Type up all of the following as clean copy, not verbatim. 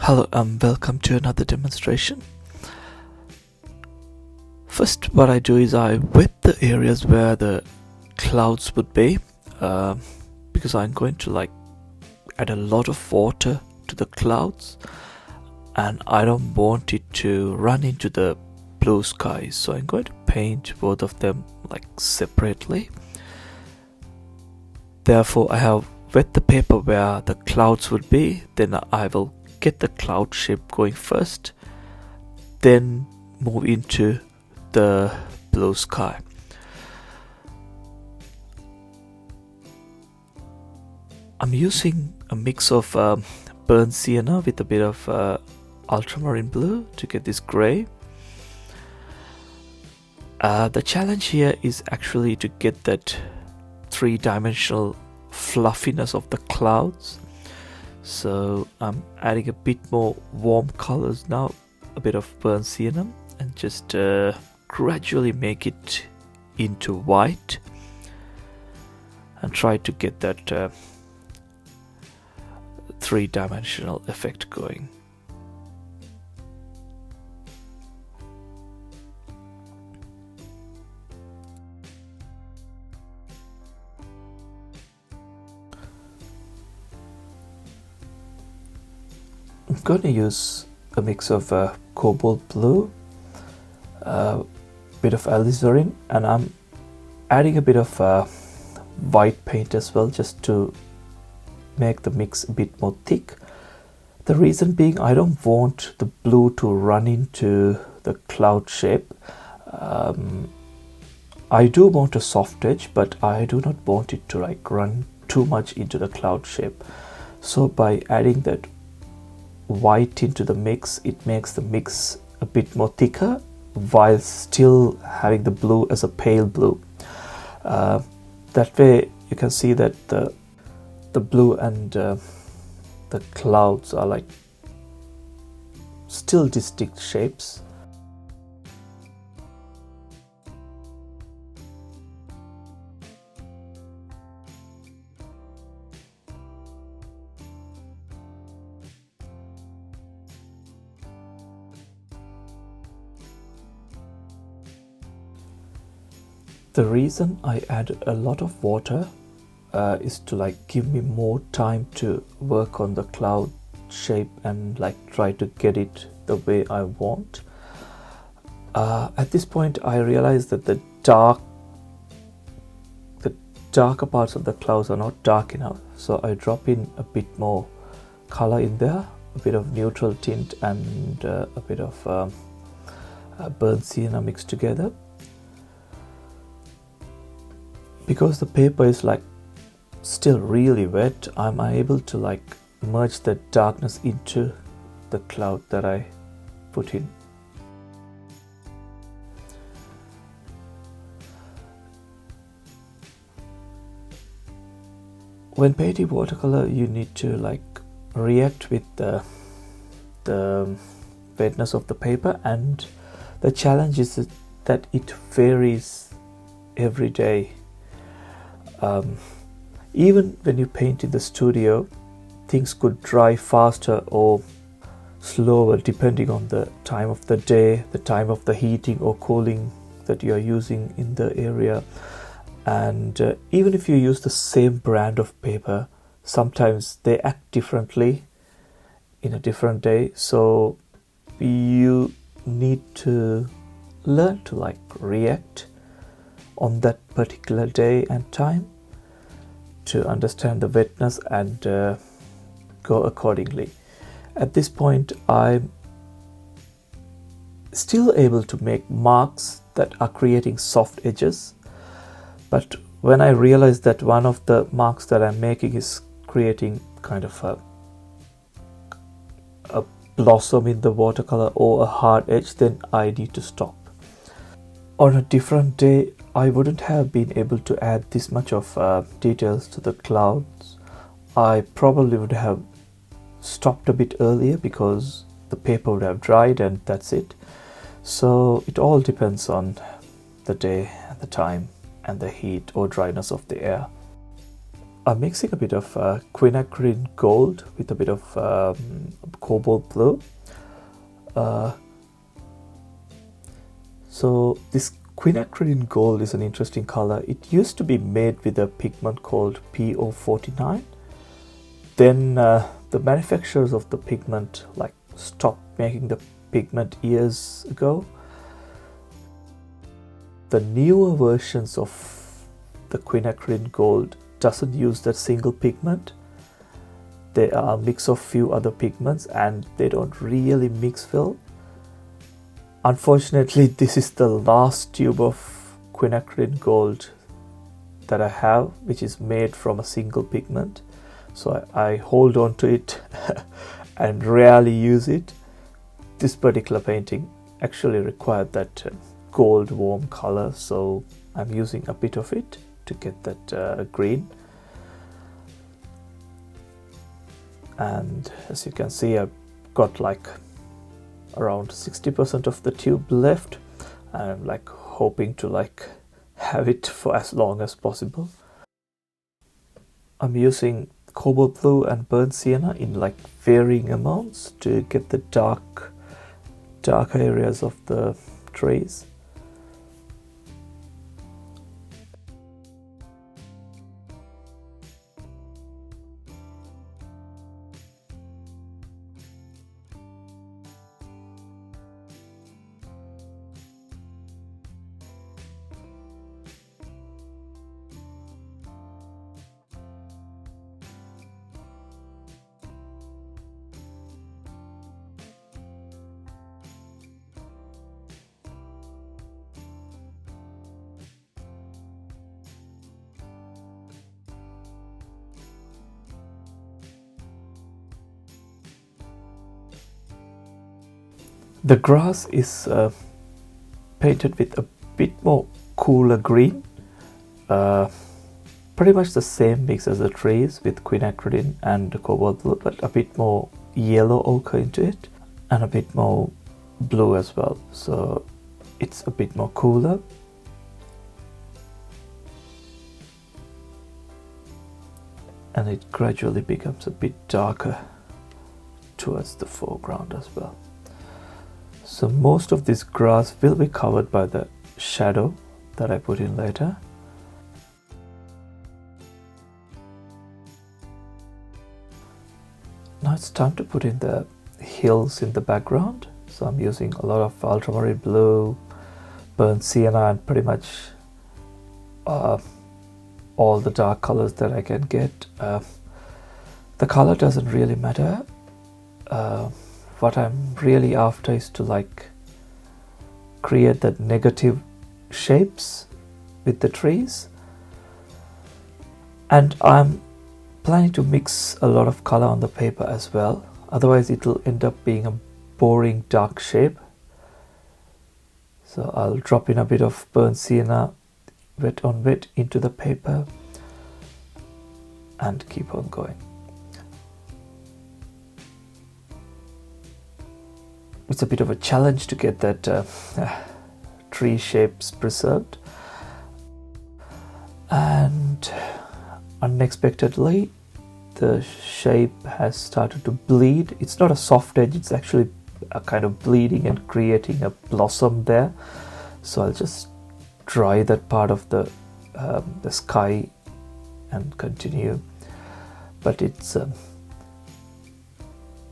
Hello and welcome to another demonstration. First, what I do is I wet the areas where the clouds would be, because I'm going to add a lot of water to the clouds and I don't want it to run into the blue sky, so I'm going to paint both of them separately. Therefore, I have wet the paper where the clouds would be, then I will get the cloud shape going first, then move into the blue sky. I'm using a mix of burnt sienna with a bit of ultramarine blue to get this grey. The challenge here is actually to get that three-dimensional fluffiness of the clouds. So I'm adding a bit more warm colors now, a bit of burnt sienna, and just gradually make it into white and try to get that three-dimensional effect going. I'm going to use a mix of cobalt blue, bit of alizarin, and I'm adding a bit of white paint as well, just to make the mix a bit more thick. The reason being, I don't want the blue to run into the cloud shape. I do want a soft edge, but I do not want it to run too much into the cloud shape. So by adding that white into the mix, it makes the mix a bit more thicker while still having the blue as a pale blue. That way you can see that the blue and the clouds are still distinct shapes. The reason I add a lot of water is to give me more time to work on the cloud shape and try to get it the way I want. At this point I realize that the darker parts of the clouds are not dark enough, so I drop in a bit more color in there, a bit of neutral tint and a bit of burnt sienna mixed together. Because the paper is still really wet, I'm able to merge the darkness into the cloud that I put in. When painting watercolor, you need to react with the wetness of the paper, and the challenge is that it varies every day. Even when you paint in the studio, things could dry faster or slower depending on the time of the day, the time of the heating or cooling that you are using in the area. And even if you use the same brand of paper, sometimes they act differently in a different day. So you need to learn to react on that particular day and time to understand the wetness and go accordingly. At this point, I'm still able to make marks that are creating soft edges, but when I realize that one of the marks that I'm making is creating kind of a blossom in the watercolor or a hard edge, then I need to stop. On a different day, I wouldn't have been able to add this much of details to the clouds. I probably would have stopped a bit earlier because the paper would have dried and that's it. So it all depends on the day, the time and the heat or dryness of the air. I'm mixing a bit of quinacridone gold with a bit of cobalt blue. So this quinacridone gold is an interesting color. It used to be made with a pigment called PO49. Then the manufacturers of the pigment stopped making the pigment years ago. The newer versions of the quinacridone gold doesn't use that single pigment. They are a mix of few other pigments and they don't really mix well. Unfortunately, this is the last tube of quinacridone gold that I have, which is made from a single pigment. So I hold on to it and rarely use it. This particular painting actually required that gold warm color, so I'm using a bit of it to get that green. And as you can see, I've got around 60% of the tube left. I'm hoping to have it for as long as possible. I'm using cobalt blue and burnt sienna in varying amounts to get the dark areas of the trees. The grass is painted with a bit more cooler green, pretty much the same mix as the trees with quinacridone and cobalt blue, but a bit more yellow ochre into it and a bit more blue as well, so it's a bit more cooler. And it gradually becomes a bit darker towards the foreground as well. So most of this grass will be covered by the shadow that I put in later. Now it's time to put in the hills in the background. So I'm using a lot of ultramarine blue, burnt sienna, and pretty much all the dark colors that I can get. The color doesn't really matter. What I'm really after is to create that negative shapes with the trees, and I'm planning to mix a lot of color on the paper as well, otherwise it will end up being a boring dark shape. So I'll drop in a bit of burnt sienna wet on wet into the paper and keep on going. It's a bit of a challenge to get that tree shapes preserved, and unexpectedly the shape has started to bleed. It's not a soft edge, it's actually a kind of bleeding and creating a blossom there. So I'll just dry that part of the sky and continue, but it's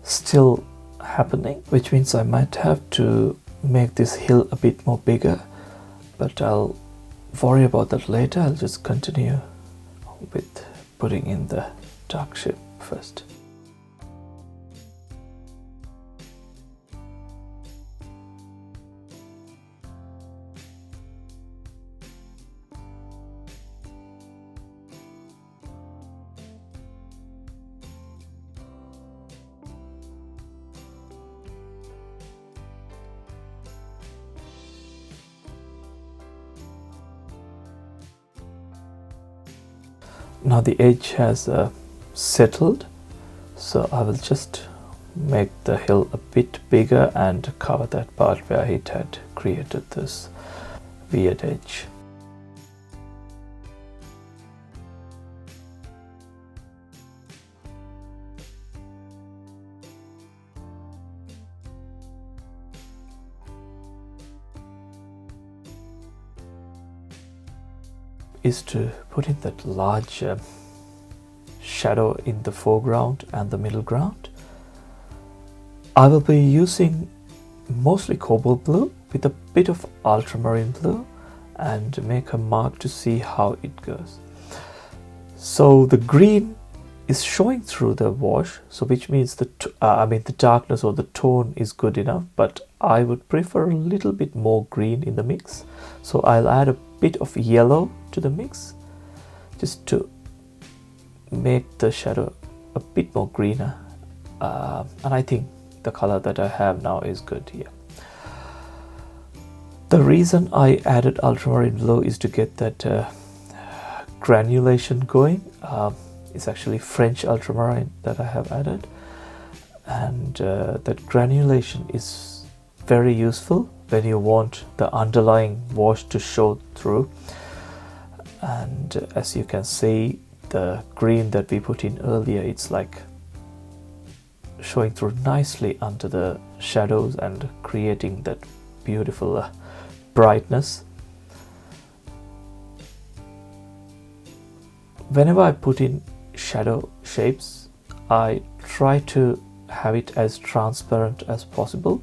still happening, which means I might have to make this hill a bit more bigger, but I'll worry about that later. I'll just continue with putting in the dark shape first. Now the edge has settled, so I will just make the hill a bit bigger and cover that part where it had created this weird edge. is to put in that large shadow in the foreground and the middle ground. I will be using mostly cobalt blue with a bit of ultramarine blue and make a mark to see how it goes. So the green is showing through the wash, so which means the darkness or the tone is good enough, but I would prefer a little bit more green in the mix. So I'll add a bit of yellow to the mix just to make the shadow a bit more greener, and I think the color that I have now is good here. The reason I added ultramarine blue is to get that granulation going. It's actually French ultramarine that I have added, and that granulation is very useful when you want the underlying wash to show through. And as you can see, the green that we put in earlier, it's like showing through nicely under the shadows and creating that beautiful brightness. Whenever I put in shadow shapes, I try to have it as transparent as possible.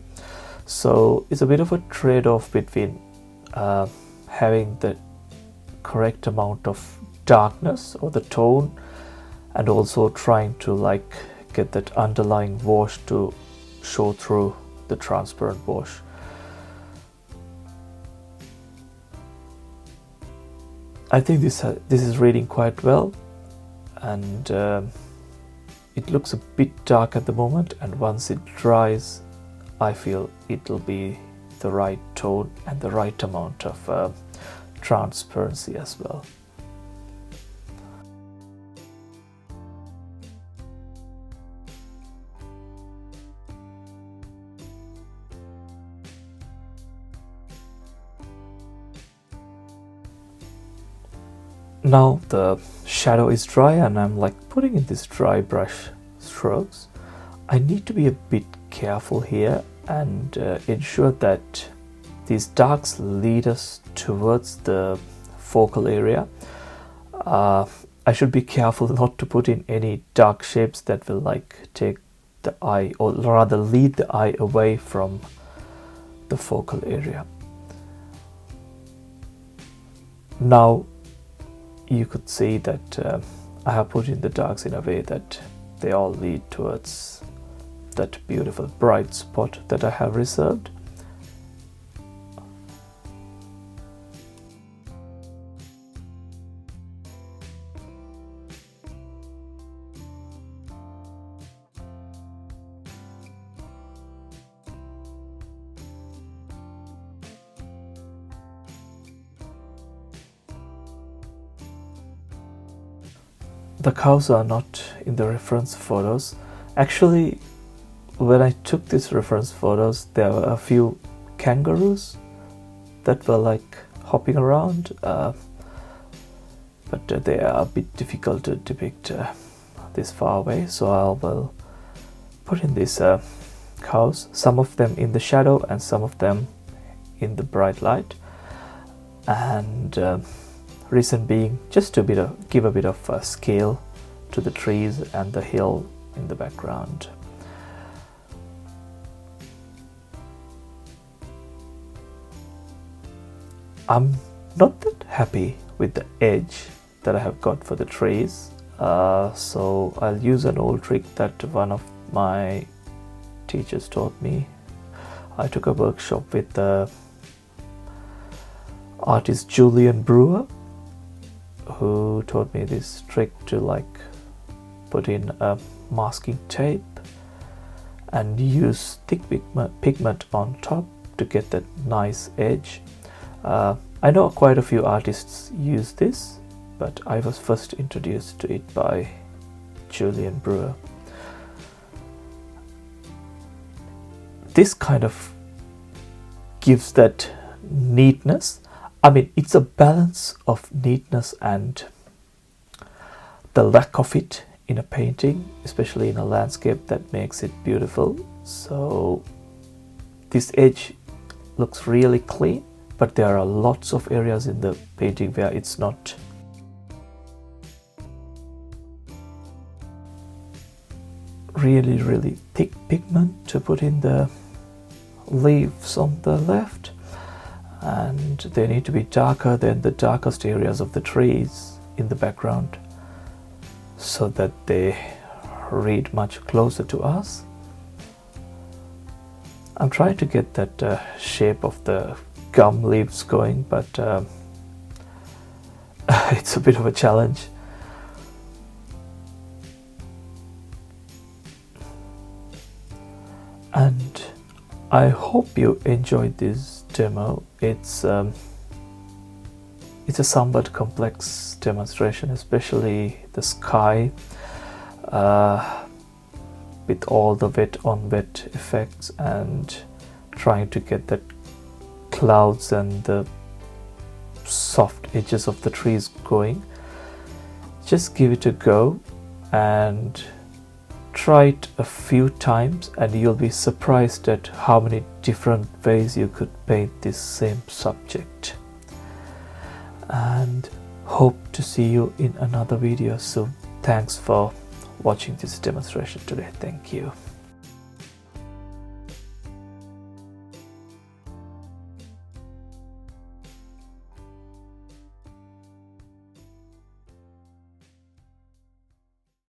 So it's a bit of a trade-off between having the correct amount of darkness or the tone, and also trying to like get that underlying wash to show through the transparent wash. I think this is reading quite well, and it looks a bit dark at the moment, and once it dries I feel it'll be the right tone and the right amount of transparency as well. Now the shadow is dry and I'm like putting in this dry brush strokes. I need to be a bit careful here and ensure that these darks lead us towards the focal area. I should be careful not to put in any dark shapes that will like take the eye, or rather lead the eye away from the focal area. Now you could see that I have put in the darks in a way that they all lead towards that beautiful bright spot that I have reserved. The cows are not in the reference photos. Actually, when I took these reference photos, there were a few kangaroos that were like hopping around, but they are a bit difficult to depict this far away, so I will put in these cows, some of them in the shadow and some of them in the bright light, and reason being just to give a bit of scale to the trees and the hill in the background. I'm not that happy with the edge that I have got for the trees, so I'll use an old trick that one of my teachers taught me. I took a workshop with the artist Julian Brewer, who taught me this trick to like put in a masking tape and use thick pigment on top to get that nice edge. I know quite a few artists use this, but I was first introduced to it by Julian Brewer. This kind of gives that neatness. I mean, it's a balance of neatness and the lack of it in a painting, especially in a landscape, that makes it beautiful. So this edge looks really clean, but there are lots of areas in the painting where it's not really thick pigment to put in the leaves on the left, and they need to be darker than the darkest areas of the trees in the background so that they read much closer to us. I'm trying to get that shape of the gum leaves going, but it's a bit of a challenge. And I hope you enjoyed this demo. It's a somewhat complex demonstration, especially the sky with all the wet on wet effects and trying to get that clouds and the soft edges of the trees going. Just give it a go and try it a few times, and you'll be surprised at how many different ways you could paint this same subject. And hope to see you in another video soon. Thanks for watching this demonstration today. Thank you.